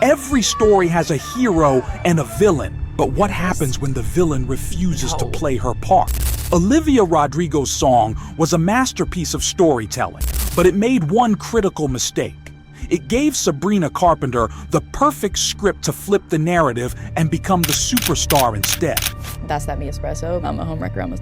Every story has a hero and a villain, but what happens when the villain refuses to play her part? Olivia Rodrigo's song was a masterpiece of storytelling, but it made one critical mistake. It gave Sabrina Carpenter the perfect script to flip the narrative and become the superstar instead. That's that me espresso. I'm a homewrecker.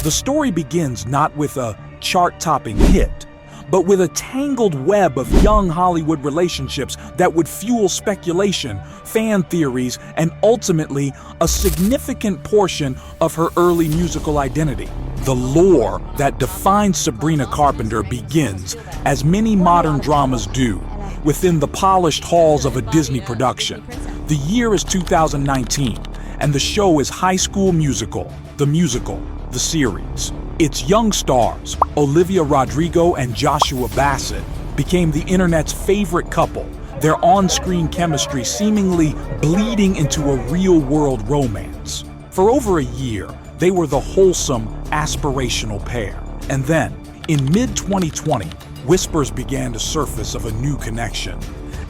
The story begins not with a chart-topping hit, but with a tangled web of young Hollywood relationships that would fuel speculation, fan theories, and ultimately a significant portion of her early musical identity. The lore that defines Sabrina Carpenter begins, as many modern dramas do, within the polished halls of a Disney production. The year is 2019, and the show is High School Musical, the series. Its young stars, Olivia Rodrigo and Joshua Bassett, became the internet's favorite couple, their on-screen chemistry seemingly bleeding into a real-world romance. For over a year, they were the wholesome, aspirational pair. And then, in mid-2020, whispers began to surface of a new connection,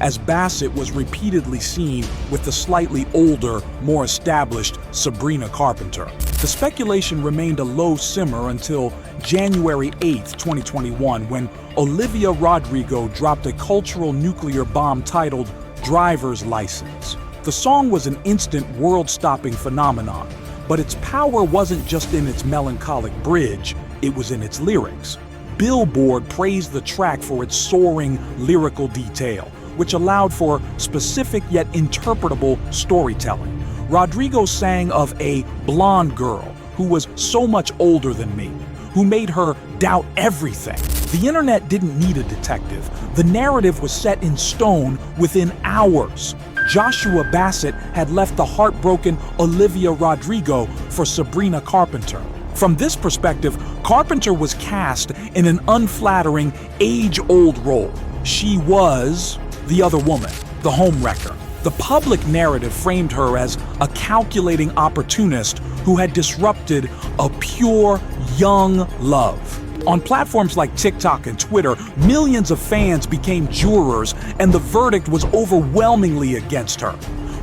as Bassett was repeatedly seen with the slightly older, more established Sabrina Carpenter. The speculation remained a low simmer until January 8, 2021, when Olivia Rodrigo dropped a cultural nuclear bomb titled "Driver's License." The song was an instant world-stopping phenomenon, but its power wasn't just in its melancholic bridge, it was in its lyrics. Billboard praised the track for its soaring lyrical detail, which allowed for specific yet interpretable storytelling. Rodrigo sang of a blonde girl who was so much older than me, who made her doubt everything. The internet didn't need a detective. The narrative was set in stone within hours. Joshua Bassett had left the heartbroken Olivia Rodrigo for Sabrina Carpenter. From this perspective, Carpenter was cast in an unflattering, age-old role. She was the other woman, the homewrecker. The public narrative framed her as a calculating opportunist who had disrupted a pure, young love. On platforms like TikTok and Twitter, millions of fans became jurors, and the verdict was overwhelmingly against her.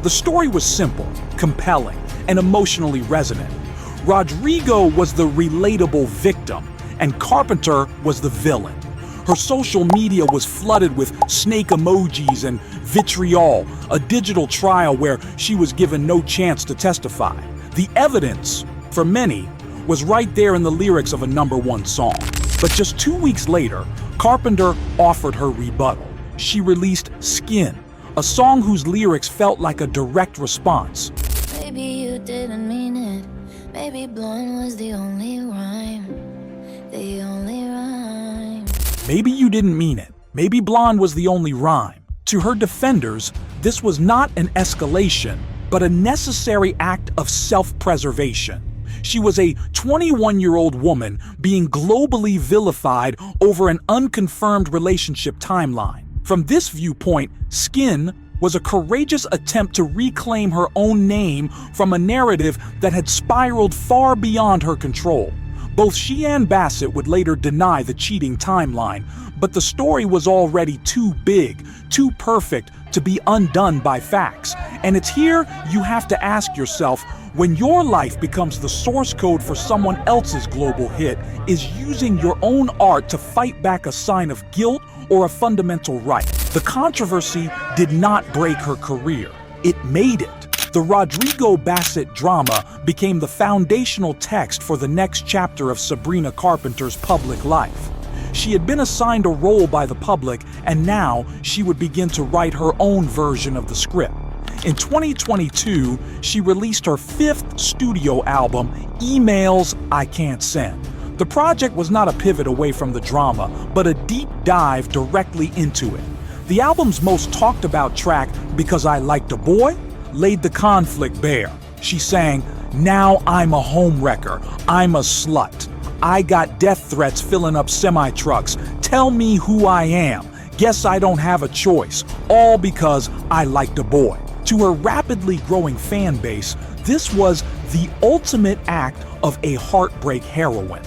The story was simple, compelling, and emotionally resonant. Rodrigo was the relatable victim, and Carpenter was the villain. Her social media was flooded with snake emojis and vitriol, a digital trial where she was given no chance to testify. The evidence, for many, was right there in the lyrics of a #1 song. But just 2 weeks later, Carpenter offered her rebuttal. She released Skin, a song whose lyrics felt like a direct response. Maybe you didn't mean it. Maybe blonde was the only rhyme. The only rhyme. Maybe you didn't mean it. Maybe blonde was the only rhyme. To her defenders, this was not an escalation, but a necessary act of self-preservation. She was a 21-year-old woman being globally vilified over an unconfirmed relationship timeline. From this viewpoint, Skin was a courageous attempt to reclaim her own name from a narrative that had spiraled far beyond her control. Both she and Bassett would later deny the cheating timeline, but the story was already too big, too perfect to be undone by facts. And it's here you have to ask yourself, when your life becomes the source code for someone else's global hit, is using your own art to fight back a sign of guilt or a fundamental right? The controversy did not break her career. It made it. The Rodrigo Bassett drama became the foundational text for the next chapter of Sabrina Carpenter's public life. She had been assigned a role by the public, and now she would begin to write her own version of the script. In 2022, she released her 5th studio album, Emails I Can't Send. The project was not a pivot away from the drama, but a deep dive directly into it. The album's most talked about track, Because I Liked a Boy, laid the conflict bare. She sang, "Now I'm a homewrecker, I'm a slut. I got death threats filling up semi-trucks. Tell me who I am. Guess I don't have a choice. All because I liked a boy." To her rapidly growing fan base, this was the ultimate act of a heartbreak heroine.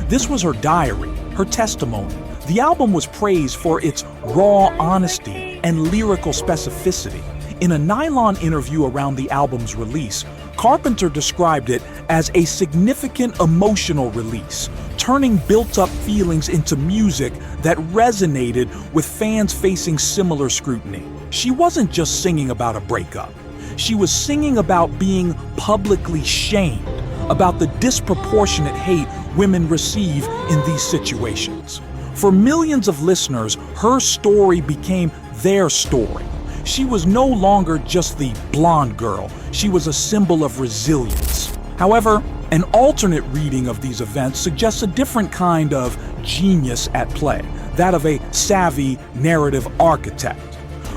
This was her diary, her testimony. The album was praised for its raw honesty and lyrical specificity. In a Nylon interview around the album's release, Carpenter described it as a significant emotional release, turning built-up feelings into music that resonated with fans facing similar scrutiny. She wasn't just singing about a breakup. She was singing about being publicly shamed, about the disproportionate hate women receive in these situations. For millions of listeners, her story became their story. She was no longer just the blonde girl. She was a symbol of resilience. However, an alternate reading of these events suggests a different kind of genius at play, that of a savvy narrative architect.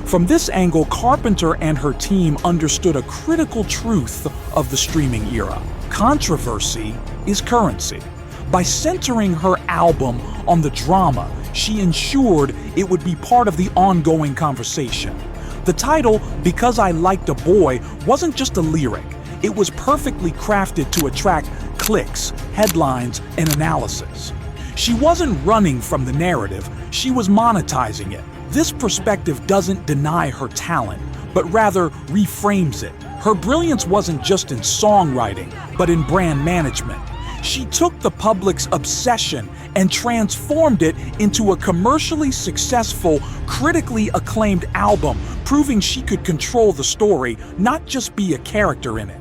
From this angle, Carpenter and her team understood a critical truth of the streaming era. Controversy is currency. By centering her album on the drama, she ensured it would be part of the ongoing conversation. The title, Because I Liked a Boy, wasn't just a lyric. It was perfectly crafted to attract clicks, headlines, and analysis. She wasn't running from the narrative, she was monetizing it. This perspective doesn't deny her talent, but rather reframes it. Her brilliance wasn't just in songwriting, but in brand management. She took the public's obsession and transformed it into a commercially successful, critically acclaimed album, proving she could control the story, not just be a character in it.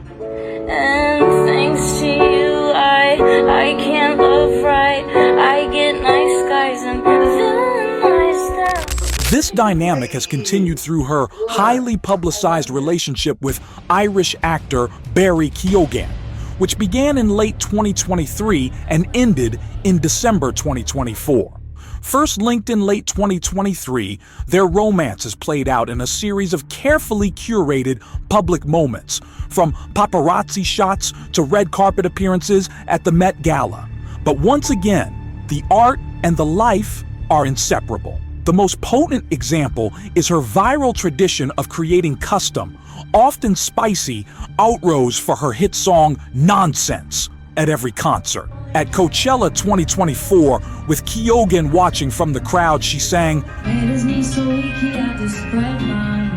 And thanks to you, I can't love right. I get nice guys and villain myself. This dynamic has continued through her highly publicized relationship with Irish actor Barry Keoghan, which began in late 2023 and ended in December 2024. First linked in late 2023, their romance is played out in a series of carefully curated public moments, from paparazzi shots to red carpet appearances at the Met Gala. But once again, the art and the life are inseparable. The most potent example is her viral tradition of creating custom, often spicy, outroes for her hit song Nonsense at every concert. At Coachella 2024, with Keoghan watching from the crowd, she sang, "Made his knee so weak he had to spread mine.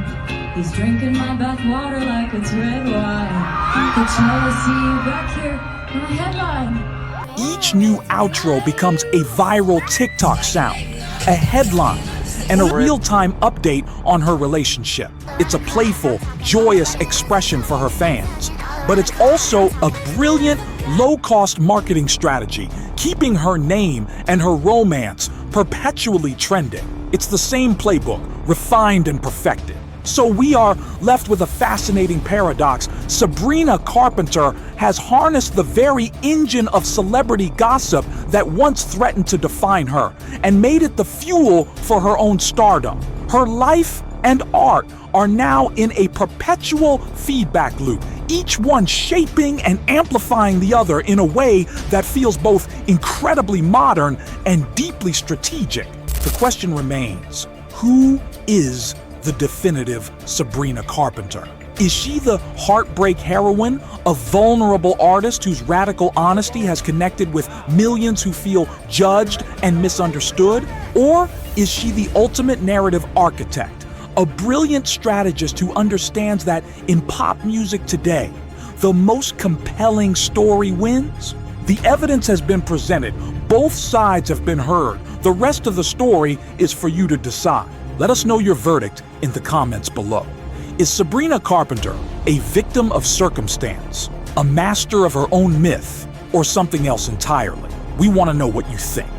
He's drinking my bathwater like it's red wine. Coachella, see you back here, my headline." Each new outro becomes a viral TikTok sound, a headline, and a real-time update on her relationship. It's a playful, joyous expression for her fans, but it's also a brilliant, low-cost marketing strategy, keeping her name and her romance perpetually trending. It's the same playbook, refined and perfected. So we are left with a fascinating paradox. Sabrina Carpenter has harnessed the very engine of celebrity gossip that once threatened to define her and made it the fuel for her own stardom. Her life and art are now in a perpetual feedback loop, each one shaping and amplifying the other in a way that feels both incredibly modern and deeply strategic. The question remains, who is the definitive Sabrina Carpenter? Is she the heartbreak heroine, a vulnerable artist whose radical honesty has connected with millions who feel judged and misunderstood? Or is she the ultimate narrative architect, a brilliant strategist who understands that in pop music today, the most compelling story wins? The evidence has been presented, both sides have been heard. The rest of the story is for you to decide. Let us know your verdict in the comments below. Is Sabrina Carpenter a victim of circumstance, a master of her own myth, or something else entirely? We want to know what you think.